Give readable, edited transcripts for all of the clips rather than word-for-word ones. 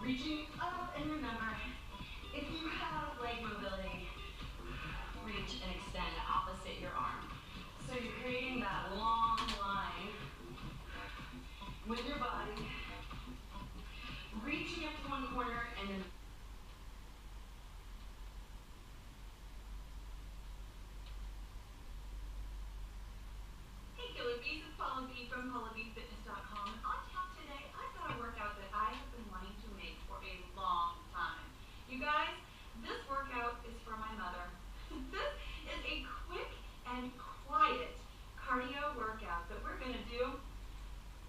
Reaching up, and remember, if you have leg mobility, reach and extend opposite your arm. So you're creating that long line with your body, reaching up to one corner and then hey Killer Bees, it's Paula B from PaulaBFitness.com. And on tap today, I've got a workout that I have been wanting to make for a long time. You guys, this workout is for my mother. This is a quick and quiet cardio workout that we're going to do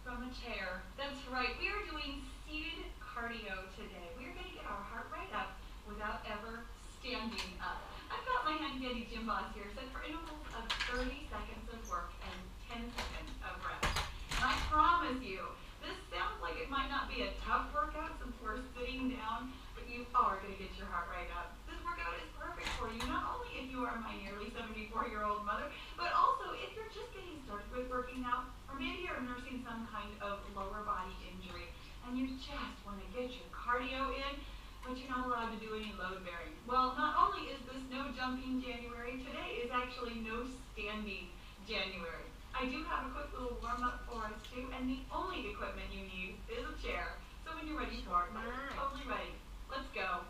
from a chair. That's right, we are doing seated cardio today. We are going to get our heart rate up without ever standing up. I've got my handy dandy gym boss here set for intervals of 30 seconds of work and 10 seconds of rest. And I promise you, this sounds like it might not be a tough workout since we're sitting down, but you are going to get your heart rate up. This workout is perfect for you, not only if you are my nearly 74-year-old mother, but also if you're just getting started with working out, or maybe you're nursing some kind of lower body injury, and you just want to get your cardio in, but you're not allowed to do any load bearing. Well, not only is this no jumping January, today is actually no standing January. I do have a quick little warm up for us too, and the only equipment you need is a chair. So when you're ready for it, totally ready. Let's go.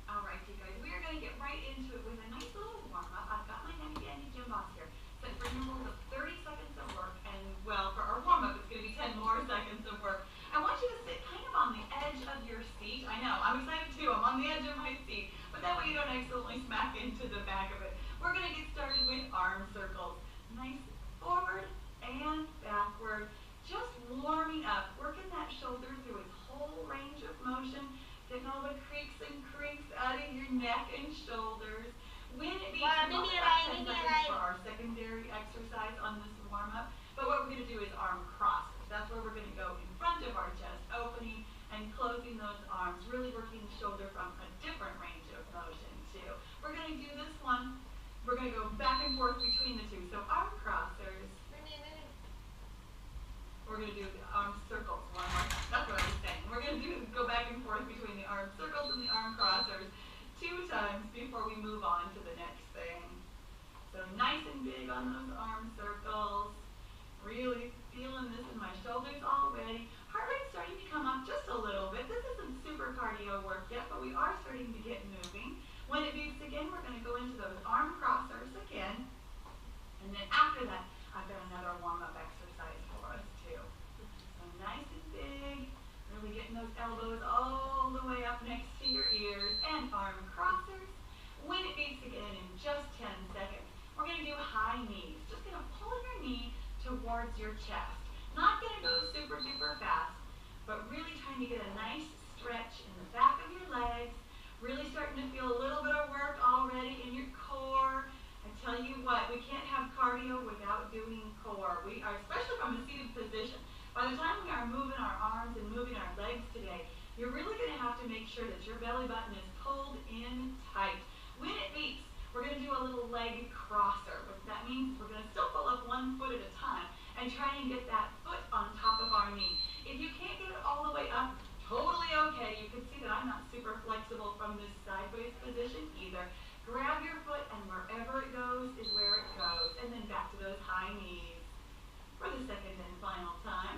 Alright you guys, we are going to get right into it with a nice little warm up. I've got my handy dandy gym boss here, set for intervals of 30 seconds of work, and well, for our warm up it's going to be 10 more seconds of work. I want you to sit kind of on the edge of your seat. I know, I'm excited too, I'm on the edge of my seat, but that way you don't accidentally smack into the back of it. We're going to get started with arm circles. Nice forward and backward. Just warming up, working that shoulder through its whole range of motion, getting all the creaks and creaks out of your neck and shoulders. When it beats about 10 seconds for our secondary exercise on this warm-up, but what we're going to do is arm crossers. That's where we're going to go in front of our chest, opening and closing those arms, really working the shoulder from a different range of motion too. We're going to do this one. We're going to go back and forth between the two. So arm crossers. We're going to do the arm circles one more time. That's what I was saying. We're going to go back and forth between the arm circles and the arm crossers 2 times before we move on to the next thing. So nice and big on those arm circles. Really feeling this in my shoulders already. Heart rate's starting to come up just a little bit. This isn't super cardio work yet, but we are starting to get moving. When it beeps again, we're going to go into those arm crossers again. And then after that, I've got another warm-up exercise for us too. So nice and big. Really getting those elbows all the way up next to your ears. And arm crossers. When it beeps again in just 10 seconds, we're going to do high knees. Just going to pull your knee towards your chest. Not going to go super duper fast, but really trying to get a nice stretch in the back of your legs. Really starting to feel a little bit of work already in your core. I tell you what, we can't have cardio without doing core. We are, especially from a seated position. By the time we are moving our arms and moving our legs today, you're really going to have to make sure that your belly button is pulled in tight. When it beeps, we're going to do a little leg crosser. What that means is we're going to still pull up one foot at a time and try and get that foot on top of our knee. If you can't get it all the way up, totally okay. You can see that I'm not super flexible from this sideways position either. Grab your foot and wherever it goes is where it goes. And then back to those high knees for the second and final time.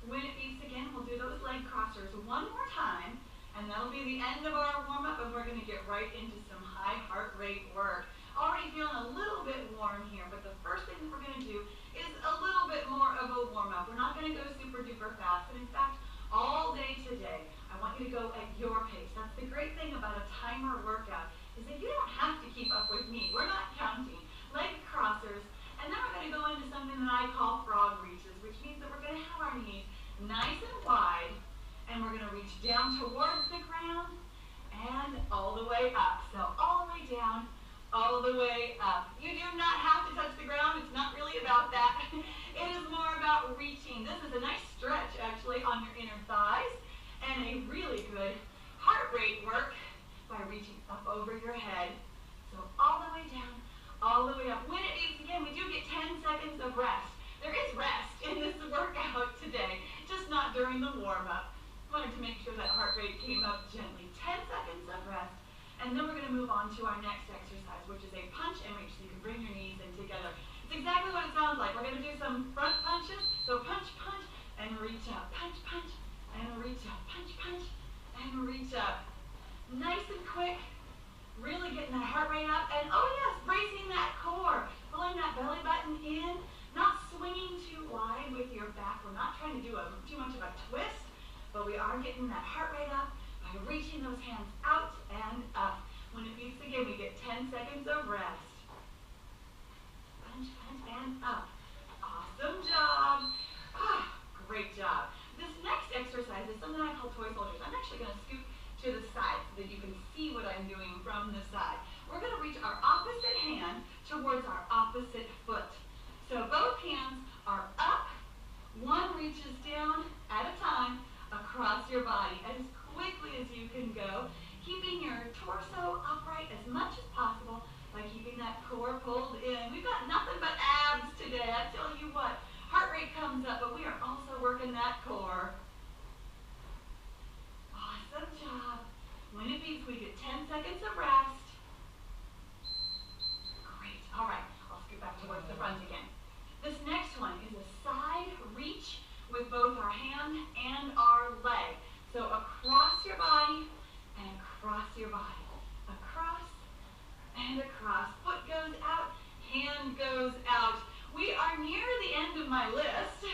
When it beeps again, we'll do those leg crossers one more time. And that'll be the end of our warm-up, and we're going to get right into some high heart rate work. Already feeling a little bit warm here, but the first thing that we're going to do is a little bit more of a warm-up. We're not going to go super duper fast, and in fact, all day today, I want you to go at your pace. That's the great thing about a timer workout, is that you don't have to keep up with me. We're not counting. Leg crossers, and then we're going to go into something that I call frog reaches, which means that we're going to have our knees nice and wide, and we're going to reach down towards the ground and all the way up. So all the way down, all sounds like. We're going to do some front punches. So punch, punch, and reach up. Punch, punch, and reach up. Punch, punch, and reach up. Nice and quick. Really getting that heart rate up. And oh yes, bracing that core. Pulling that belly button in. Not swinging too wide with your back. We're not trying to do too much of a twist, but we are getting that heart rate up by reaching those hands out and up. When it beats again, we get 10 seconds of rest. Punch, punch, and up. Awesome job. Ah, great job. This next exercise is something I call toy soldiers. I'm actually going to scoot to the side so that you can see what I'm doing from the side. We're going to reach our opposite hand towards our opposite foot. So both hands are up. One reaches down at a time across your body as quickly as you can go, keeping your torso upright as much as possible by keeping that core pulled in. We've got nothing but abs today. I tell you what, heart rate comes up, but we are also working that core. Awesome job. When it beats, we get 10 seconds of rest. Great. All right, I'll scoot back towards the front again. This next one is a side reach with both our hand and our leg. So across your body and across your body. Across and across. Foot goes out, hand goes out. We are near the end of my list,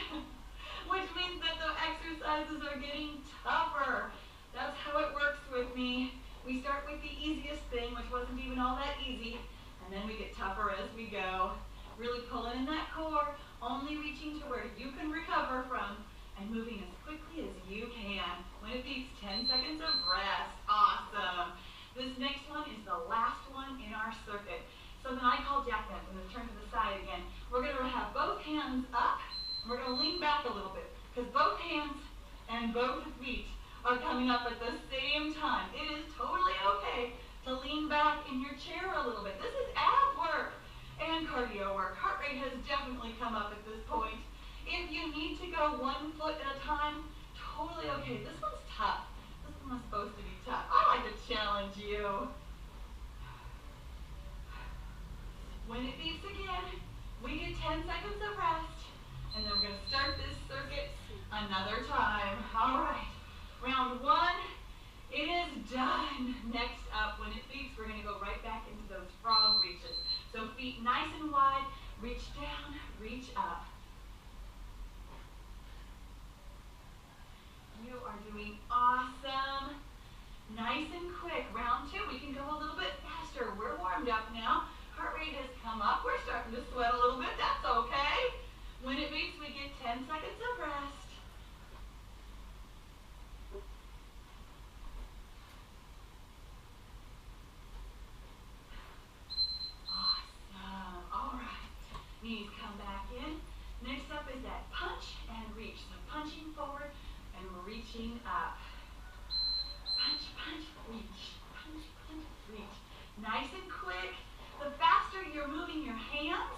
which means that the exercises are getting tougher. That's how it works with me. We start with the easiest thing, which wasn't even all that easy, and then we get tougher as we go. Really pulling in that core, only reaching to where you can recover from, and moving as quickly as you can. When it beats, 10 seconds of rest. Awesome. This next one is the last one in our circuit. Something I call jack dance. I'm going to turn to the side again. We're going to have both hands up. And we're going to lean back a little bit because both hands and both feet are coming up at the same time. It is totally okay to lean back in your chair a little bit. This is ab work and cardio work. Heart rate has definitely come up at this point. If you need to go 1 foot at a time, totally okay. This one's tough. This one was supposed to be tough. I like to challenge you. When it beeps again, we get 10 seconds of rest, and then we're going to start this circuit another time. All right. Round 1, it is done. Next up, when it beeps, we're going to go right back into those frog reaches. So feet nice and wide, reach down, reach up. You are doing awesome. Nice and quick. Round 2, we can go a little bit faster. We're warmed up now. Heart rate has come up. We're starting to sweat a little bit. That's okay. When it beeps, we get 10 seconds of rest. Awesome. All right. Knees come back in. Next up is that punch and reach. So punching forward and reaching up. Punch, punch, reach. Punch, punch, reach. Nice and quick. The faster you're moving your hands,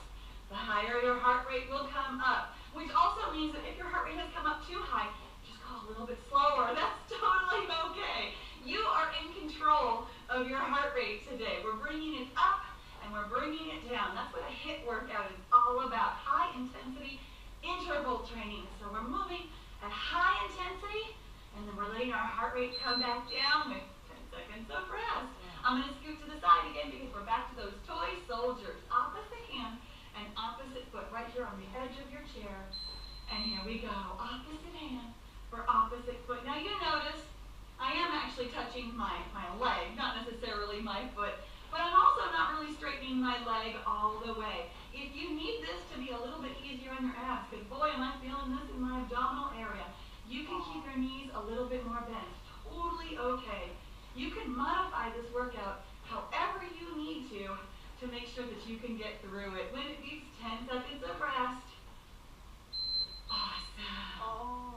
the higher your heart rate will come up. Which also means that if your heart rate has come up too high, just go a little bit slower. That's totally okay. You are in control of your heart rate today. We're bringing it up and we're bringing it down. That's what a HIIT workout is all about. High intensity interval training. So we're moving at high intensity, and then we're letting our heart rate come back down with 10 seconds of rest. I'm going to scoot to the side again because we're back to those toy soldiers. Opposite hand and opposite foot right here on the edge of your chair. And here we go. Opposite hand for opposite foot. Now you notice I am actually touching my leg, not necessarily my foot, but I'm also not really straightening my leg all the way. If you need this to be a little bit easier on your abs, because boy am I feeling this in my abdominal area, you can keep your knees a little bit more bent. Totally okay. You can modify this workout however you need to make sure that you can get through it. When it beeps, 10 seconds of rest. Awesome. Oh.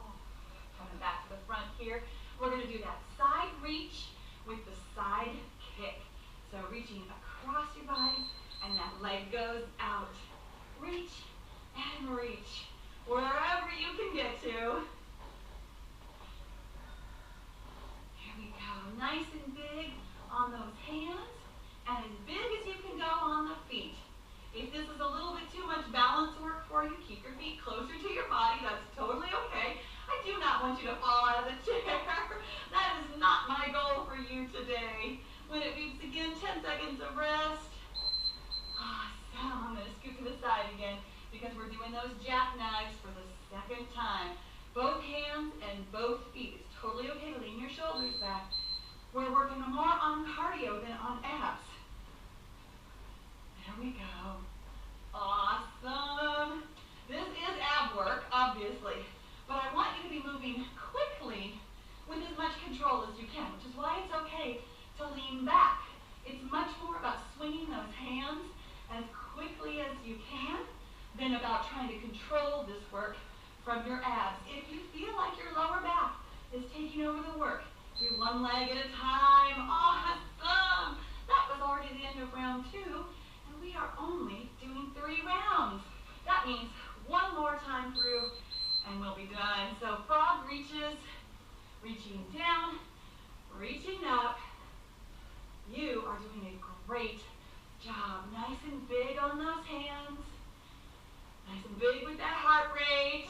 Coming back to the front here. We're going to do that side reach with the side kick. So reaching across your body, and that leg goes out. Reach and reach. Wherever you can get to. Nice and big on those hands, and as big as you can go on the feet. If this is a little bit too much balance work for you to fall out of the chair. That is not my goal for you today. When it beeps again, 10 seconds of rest. Awesome. I'm going to scoot to the side again because we're doing those jackknives for the second time. Both hands and both feet. It's totally okay to lean your shoulders back. We're working more on cardio than on abs. There we go. Awesome. This is ab work, obviously, but I want you to be moving quickly with as much control as you can, which is why it's okay to lean back. It's much more about swinging those hands as quickly as you can than about trying to control this work from your abs. If you feel like your lower back is taking over the work, do one leg at a time. Awesome! That was already the end of round 2, and we are only doing 3 rounds. That means one more time through, and we'll be done. So frog reaches, reaching down, reaching up. You are doing a great job. Nice and big on those hands. Nice and big with that heart rate.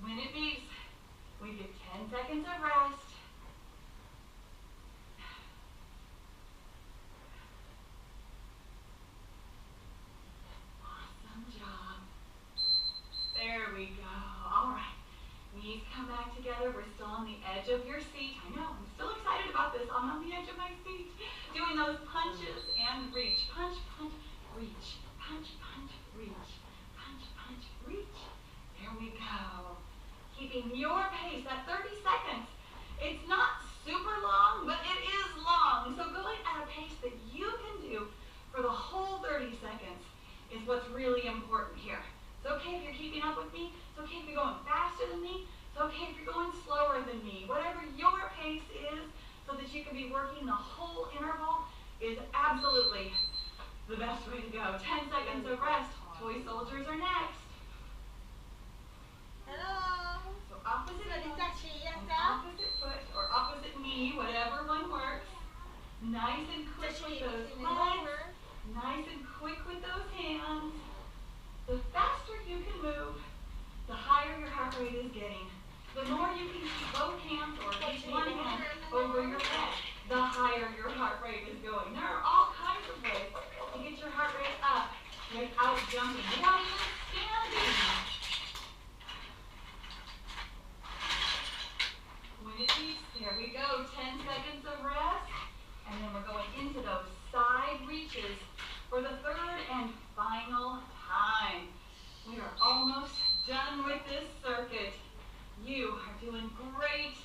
When it beeps, we get 10 seconds of rest. Awesome job. There we go. All right. Knees come back together. We're still on the edge of your seat. I know. I'm still excited about this. I'm on the edge of my seat. Doing those punches and reach. Punch, punch, reach. Punch, punch, reach. Punch, punch, reach. There we go. Keeping your pace at 30 seconds. It's not super long, but it is long. So going at a pace that you can do for the whole 30 seconds is what's really important here. It's okay if you're keeping up with me. It's okay if you're going faster than me. It's okay if you're going slower than me. Whatever your pace is, so that you can be working the whole interval, is absolutely the best way to go. 10 seconds of rest. Toy soldiers are next. Hello. So opposite foot or opposite knee, whatever one works. Nice and quick with those legs. Nice and quick with those hands. The faster you can move, the higher your heart rate is getting. The more you can keep both hands or each one hand over your head, the higher your heart rate is going. There are all kinds of ways to get your heart rate up without jumping, without even standing. When it beeps, there we go, 10 seconds of rest, and then we're going into those side reaches for the third and final time. We are almost done with this circuit. You are doing great.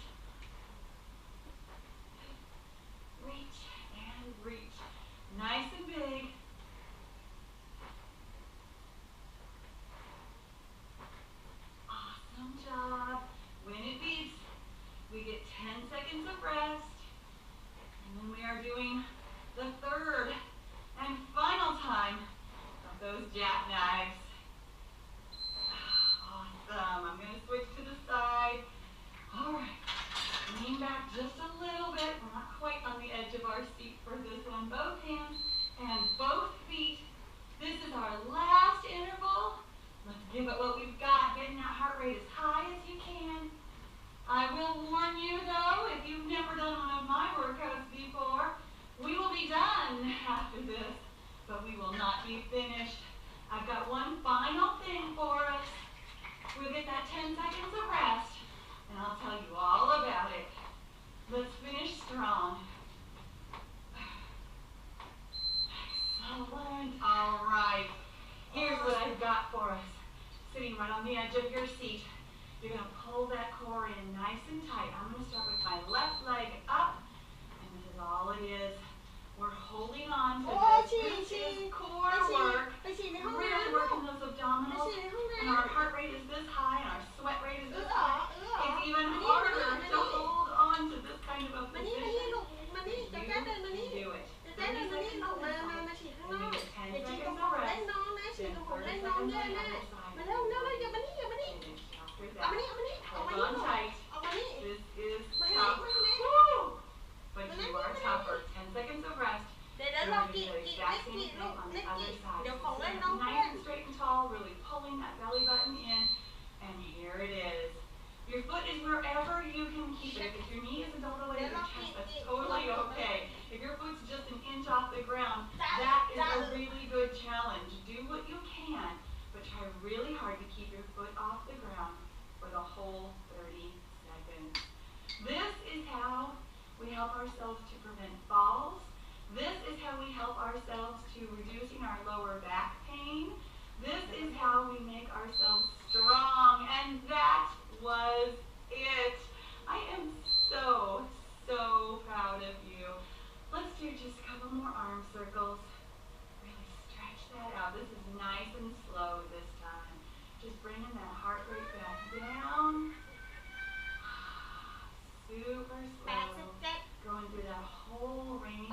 Reach and reach. Nice and big. Awesome job. When it beeps, we get 10 seconds of rest. And then we are doing the third and final time of those jackknives. Awesome. I'm going to switch to the side. All right. Lean back just a little bit. We're not quite on the edge of our seat for this one. Both hands and both feet. This is our last interval. Let's give it what we've got. Getting that heart rate as high as you can. I will warn you, though, if you've never done one of my workouts before, we will be done after this, but we will not be finished. I've got one final thing for us. We'll get that 10 seconds of rest, and I'll tell you all about it. Let's finish strong. Excellent. All right. Here's what I've got for us. Sitting right on the edge of your seat. You're going to pull that core in nice and tight. I'm going to start with my left leg up, and this is all it is. We're holding on to this. This is core work. We're really working those abdominals, and our heart rate is this high, and our sweat rate is this high. It's even harder to hold on to this kind of a position. You can do it. 30 seconds of rest, and you get 10 seconds of rest, then 30 seconds on the other side. Hold on tight. This is tough. Woo! But you are tougher. 10 seconds of rest. We're going to do the exact same thing on the other side. So sit up nice and straight and tall, really pulling that belly button in. And here it is. is wherever you can keep it. If your knee isn't all the way to your chest, that's totally okay. If your foot's just an inch off the ground, that is a really good challenge. Do what you can, but try really hard to keep your foot off the ground for the whole 30 seconds. This is how we help ourselves to prevent falls. This is how we help ourselves to reducing our lower back pain. This is how we make ourselves strong. And that was it. I am so, so proud of you. Let's do just a couple more arm circles. Really stretch that out. This is nice and slow this time. Just bringing that heart rate back down. Super slow. Going through that whole range